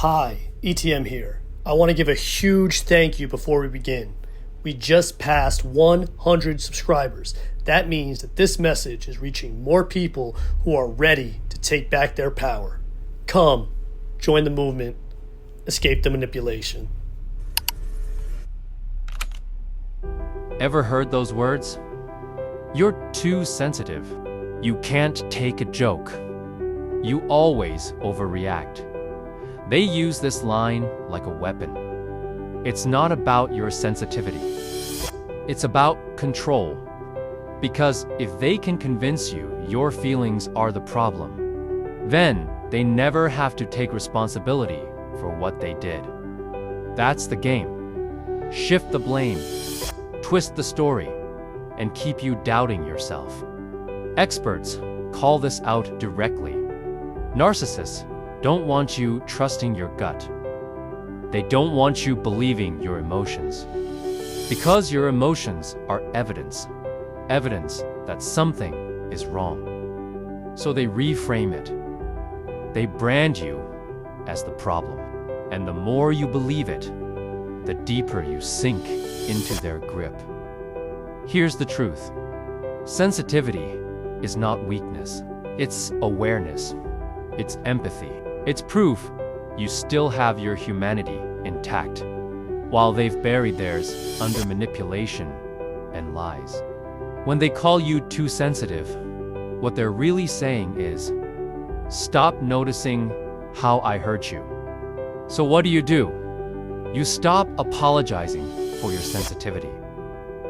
Hi, ETM here. I want to give a huge thank you before we begin. We just passed 100 subscribers. That means that this message is reaching more people who are ready to take back their power. Come, join the movement, escape the manipulation. Ever heard those words? You're too sensitive. You can't take a joke. You always overreact. They use this line like a weapon. It's not about your sensitivity. It's about control. Because if they can convince you your feelings are the problem, then they never have to take responsibility for what they did. That's the game. Shift the blame, twist the story, and keep you doubting yourself. Experts call this out directly. Narcissists don't want you trusting your gut. They don't want you believing your emotions. Because your emotions are evidence that something is wrong. So they reframe it. They brand you as the problem. And the more you believe it, the deeper you sink into their grip. Here's the truth. Sensitivity is not weakness. It's awareness. It's empathy. It's proof you still have your humanity intact, while they've buried theirs under manipulation and lies. When they call you too sensitive, what they're really saying is, stop noticing how I hurt you. So what do? You stop apologizing for your sensitivity.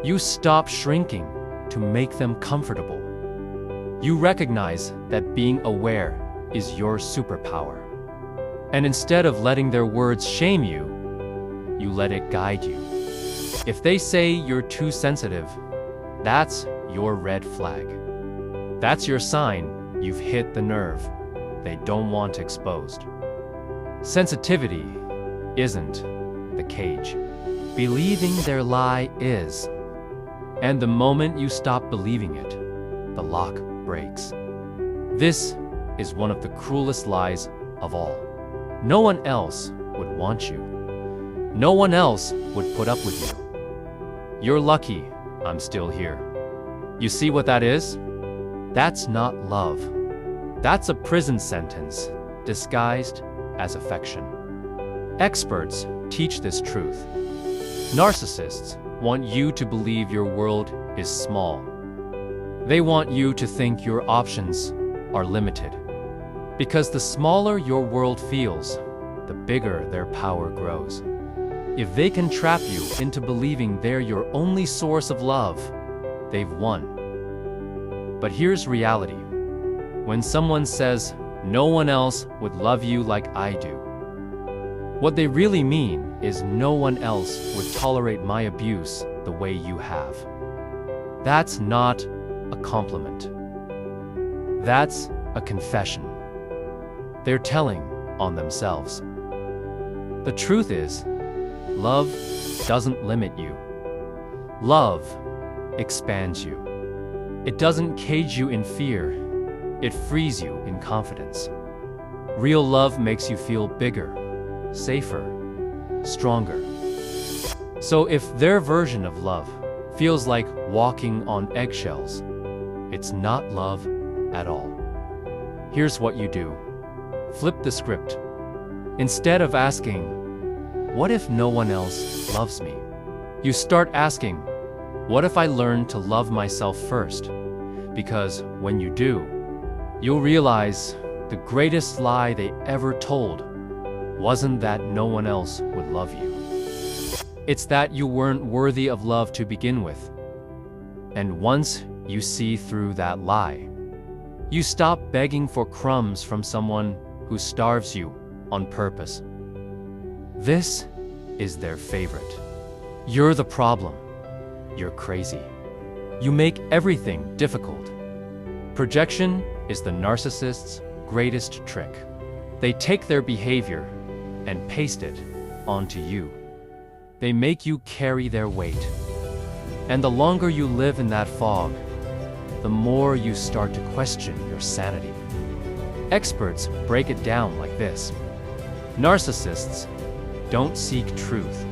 You stop shrinking to make them comfortable. You recognize that being aware is your superpower. And instead of letting their words shame you, you let it guide you. If they say you're too sensitive, that's your red flag. That's your sign you've hit the nerve they don't want exposed. Sensitivity isn't the cage. Believing their lie is. And the moment you stop believing it, the lock breaks. This is one of the cruelest lies of all. No one else would want you. No one else would put up with you. You're lucky I'm still here. You see what that is? That's not love. That's a prison sentence disguised as affection. Experts teach this truth. Narcissists want you to believe your world is small. They want you to think your options are limited. Because the smaller your world feels, the bigger their power grows. If they can trap you into believing they're your only source of love, they've won. But here's reality. When someone says, no one else would love you like I do, what they really mean is no one else would tolerate my abuse the way you have. That's not a compliment. That's a confession. They're telling on themselves. The truth is, love doesn't limit you. Love expands you. It doesn't cage you in fear. It frees you in confidence. Real love makes you feel bigger, safer, stronger. So if their version of love feels like walking on eggshells, it's not love at all. Here's what you do. Flip the script. Instead of asking, what if no one else loves me? You start asking, what if I learn to love myself first? Because when you do, you'll realize the greatest lie they ever told wasn't that no one else would love you. It's that you weren't worthy of love to begin with. And once you see through that lie, you stop begging for crumbs from someone who starves you on purpose. This is their favorite. You're the problem. You're crazy. You make everything difficult. Projection is the narcissist's greatest trick. They take their behavior and paste it onto you. They make you carry their weight. And the longer you live in that fog, the more you start to question your sanity. Experts break it down like this. Narcissists don't seek truth.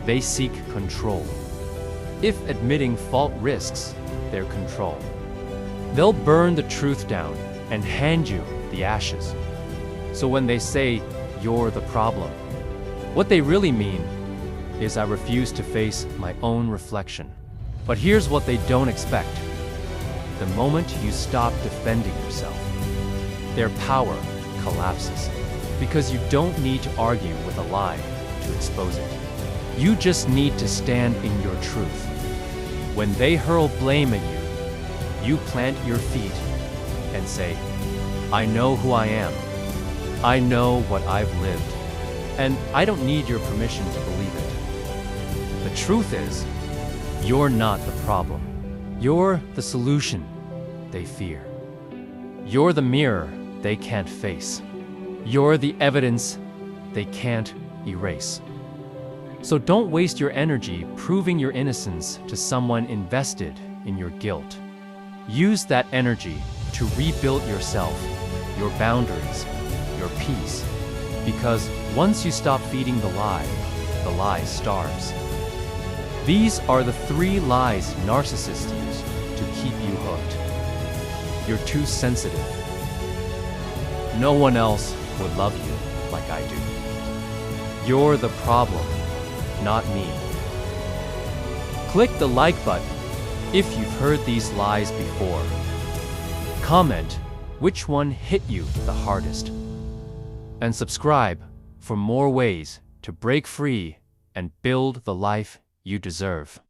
They seek control. If admitting fault risks their control, they'll burn the truth down and hand you the ashes. So when they say, "You're the problem," what they really mean is, "I refuse to face my own reflection." But here's what they don't expect. The moment you stop defending yourself, their power collapses. Because you don't need to argue with a lie to expose it. You just need to stand in your truth. When they hurl blame at you, you plant your feet and say, "I know who I am. I know what I've lived, and I don't need your permission to believe it." The truth is, you're not the problem. You're the solution they fear. You're the mirror they can't face. You're the evidence they can't erase. So don't waste your energy proving your innocence to someone invested in your guilt. Use that energy to rebuild yourself, your boundaries, your peace. Because once you stop feeding the lie starves. These are the 3 lies narcissists use to keep you hooked. You're too sensitive. No one else would love you like I do. You're the problem, not me. Click the like button if you've heard these lies before. Comment which one hit you the hardest. And subscribe for more ways to break free and build the life you deserve.